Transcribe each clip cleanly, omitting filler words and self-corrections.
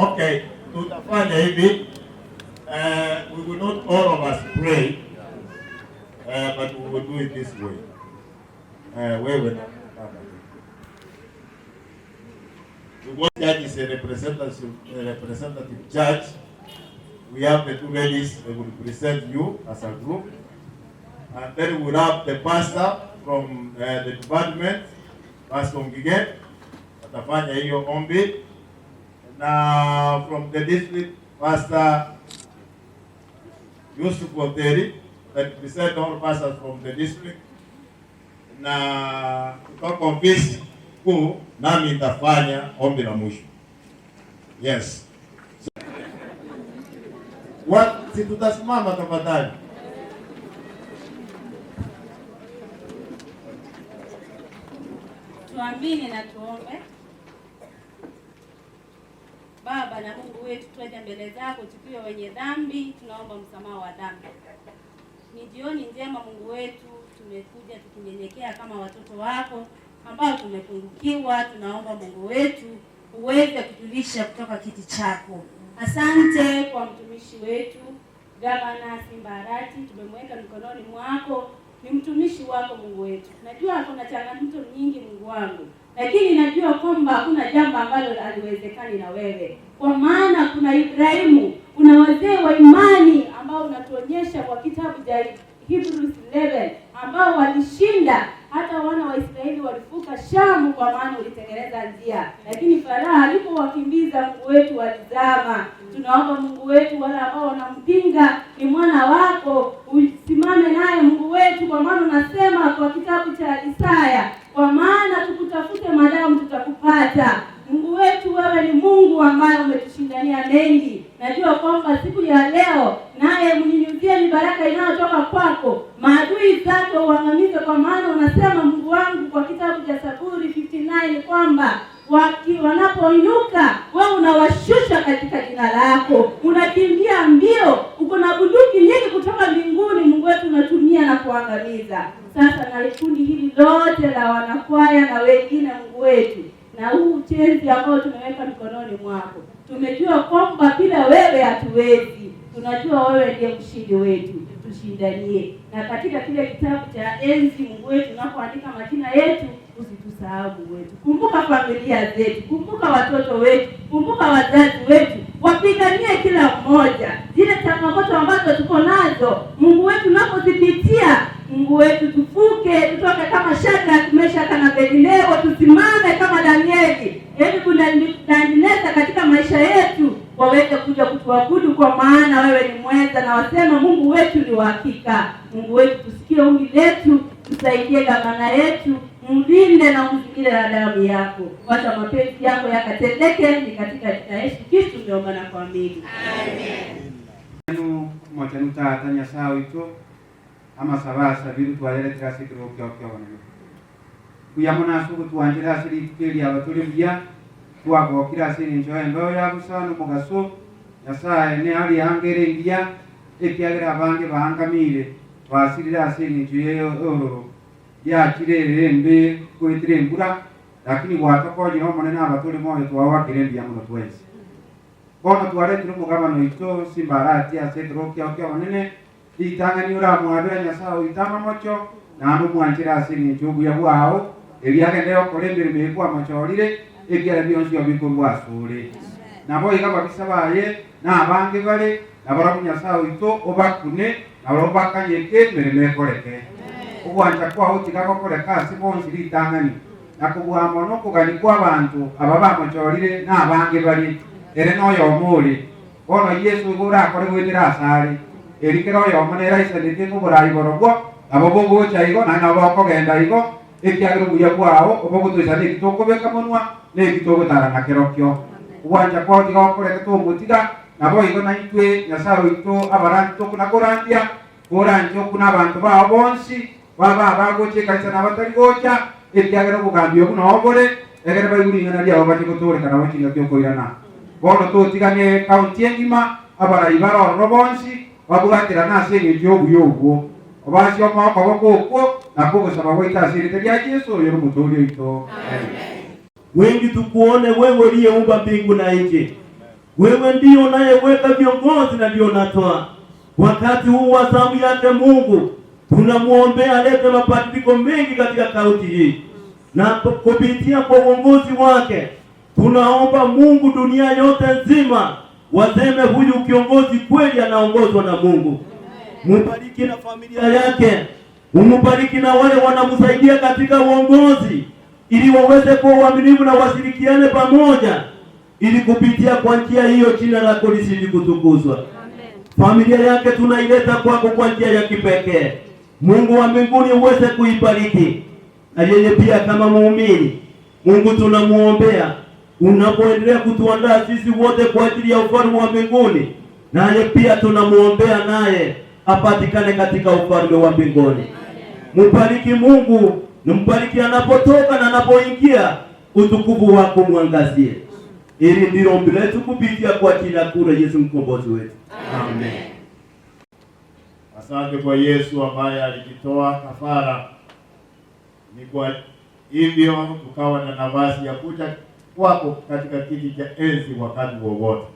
Okay, tutafanya hivi. We will not all of us pray, but we will do it this way. Wewe na the judge is a representative judge. We have the two ladies, they will present you as a group, and then we will have the pastor from the department, Pastor Ngige, atafanya hiyo ombi, na from the district, Pastor Yusuf Oteri, that present all pastors from the district, na kutoka ofisi kuu nami nitafanya ombi la mwisho. Yes. Si tutasimama tafadhali. Tuamini na tuombe. Baba na Mungu wetu, twaja mbele zako tukiwa wenye dhambi, tunaomba msamaha wa dhambi. Ni jioni njema Mungu wetu, tumekuja tukinyenyekea kama watoto wako ambao tumepungukiwa. Tunaomba Mungu wetu uweze kutulisha kutoka kiti chako. Asante kwa mtumishi wetu Gavana Simba Arati, tumemweka mikononi mwako. Ni mtumishi wako Mungu wetu. Najua kuna changamoto nyingi Mungu wangu, lakini najua kwamba hakuna jambo ambalo haliwezekani na wewe. Kwa maana kuna Ibrahimu, kuna wazee wa imani ambao unatuonyesha kwa kitabu cha Hebrews 11 ambao walishinda, hata wana wa Israeli walivuka Shamu kwa maana ulitengeneza njia, lakini Farao alipowakimbiza Mungu wetu walizama. Tunaomba Mungu wetu wale ambao wanampinga ni mwana wako, usimame naye Mungu wetu, kwa maana unasema kwa kitabu cha Isaya, kwa maana tukutafute madamu tutakupata. Mungu wetu, wewe ni Mungu ambaye umetushindania mengi. Najua kwamba siku ya leo naye mnyunyuzie ni baraka inayotoka kwako, maadui zako uangamize, kwa maana unasema Mungu wangu kwa kitabu cha Zaburi 59 kwamba wanapoinuka wewe unawashusha katika jina lako. Unakimbia mbio, uko na bunduki nyingi kutoka mbinguni Mungu wetu unatumia na kuangamiza. Sasa na kundi hili lote la wanakwaya na wengine Mungu wetu, na huu ujenzi ambao tumeweka mikononi mwako, tumejua kwamba bila wewe hatuwezi. Tunajua wewe ndiye mshindi wetu, tushindanie. Na katika kile kitabu cha enzi Mungu wetu unapoandika majina yetu, usitusahau Mungu wetu. Kumbuka familia zetu, kumbuka watoto wetu, kumbuka wazazi wetu, wapiganie kila mmoja zile changamoto ambazo tuko nazo Mungu wetu. Unapozipitia Mungu wetu, tufuke, tutoke kama Shadraka, Meshaki na Abednego, tusimame kama Danieli. Hebu kunaendeleza katika maisha yetu, waweze kuja kutuabudu, kwa maana wewe ni mweza, na wasema Mungu wetu ni hakika. Mungu wetu, tusikie ombi letu, tusaidie gavana yetu, mlinde na umzingire na damu yako. Wacha mapenzi yako yakatendeke, ni katika jina Yesu Kristo tumeomba na kuamini. Amen. Mwachanu tatanya sawa ito ama sabasa biru tuwalele tirasitiro okyo wanene. Kuyamona suku tuwanjira siri kiri abatuli bya twagokira siri njoye ndo ya busano mugaso yasaye ne ali angere ndia ekyagira abange bahangamire twasirira siri njoye ororo ya kirere mbe kwetire mbura, lakini watakoje no monena abatuli moyo twawakire ndia muno twese. Bono tuwale turu mugabano ito Simba Arati asetro kyo wanene itanga ni ura mwabira nyasao itama mocho na anu mwanjira asiri njugu ya bwao ebyake ndeo kolembere mekwa machorire ebyara byonsi yabikorwa asure nabo igaba bisabaye na abange bale nabara nyasao ito obakune nabo bakanyeke mereme koleke ubwanja kwa utikako koleka sibonsi litangani nakubwa mono kugani kwa abantu ababa machorire na abange bali ere noyo omuli ono Yesu gura akore gwetira asari erikero yo manera isanite mu burayi borogwo abo bongo chaigo na nabo kogenda igo ekyagiro buya kwao obogo twesane kitoko beka monwa ne kitoko tarana kerokyo ubwanja kwa tiga okoreka to mutiga nabo iko na itwe Nyasaye wito abaranto kuna korandia koranjo kuna abantu babo bonsi baba bagoche kanisa na batari gocha ebyagera bugambyo kuno obore egere bayuringana lya bati gutore kana bakinga kyo koirana bono tutigane kaunti engima abarayi baroro bonsi babugatira nase n'ebyobu yobo obasi omwaka bokoko nakugusaba gwitasirite lya Yesu yoro mutoli ito. Wengi tukuone wewe uliyeumba mbingu na nchi. Wewe ndio unayeweka viongozi na ndio unatoa. Wakati huu wa zamu yake Mungu tunamuombea alete mabadiliko mengi katika kaunti hii, na kupitia kwa uongozi wake tunaomba Mungu dunia yote nzima waseme huyu kiongozi kweli anaongozwa na Mungu. Mubariki na familia yake, umubariki na wale wanamsaidia katika uongozi, ili waweze kuwa waaminifu na washirikiane pamoja, ili kupitia kwa njia hiyo jina lako lisidi kutukuzwa. Familia yake tunaileta kwako kwa njia ya kipekee. Mungu wa mbinguni uweze kuibariki, na yeye pia kama muumini Mungu tunamuombea unapoendelea kutuandaa sisi wote kwa ajili ya ufalme wa mbinguni, naye pia tunamuombea naye apatikane katika ufalme wa mbinguni. Mubariki Mungu, mbariki anapotoka na anapoingia, utukufu wako mwangazie. Ili ndilo ombi letu kupitia kwa jina kuu la Yesu mkombozi wetu. Amen. Asante kwa Yesu ambaye alijitoa kafara. Ni kwa hivyo tukawa na nafasi ya kuja kwako katika kiti cha enzi wakati wowote.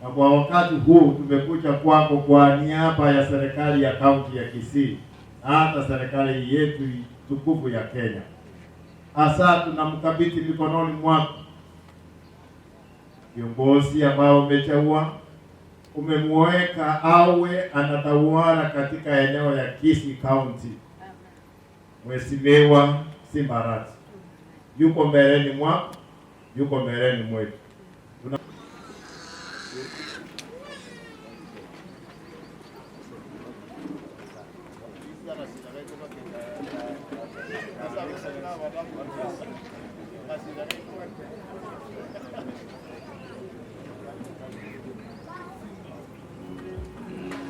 Na kwa wakati huu tumekuja kwako kwa niaba ya serikali ya kaunti ya Kisii na hata serikali yetu tukufu ya Kenya. Hasa tunamkabidhi mikononi mwako viongozi ambao umechagua, umemweka awe anatawala katika eneo ya Kisii County. Mheshimiwa Simbarati yuko mbeleni mwako, yuko mbeleni mwetu.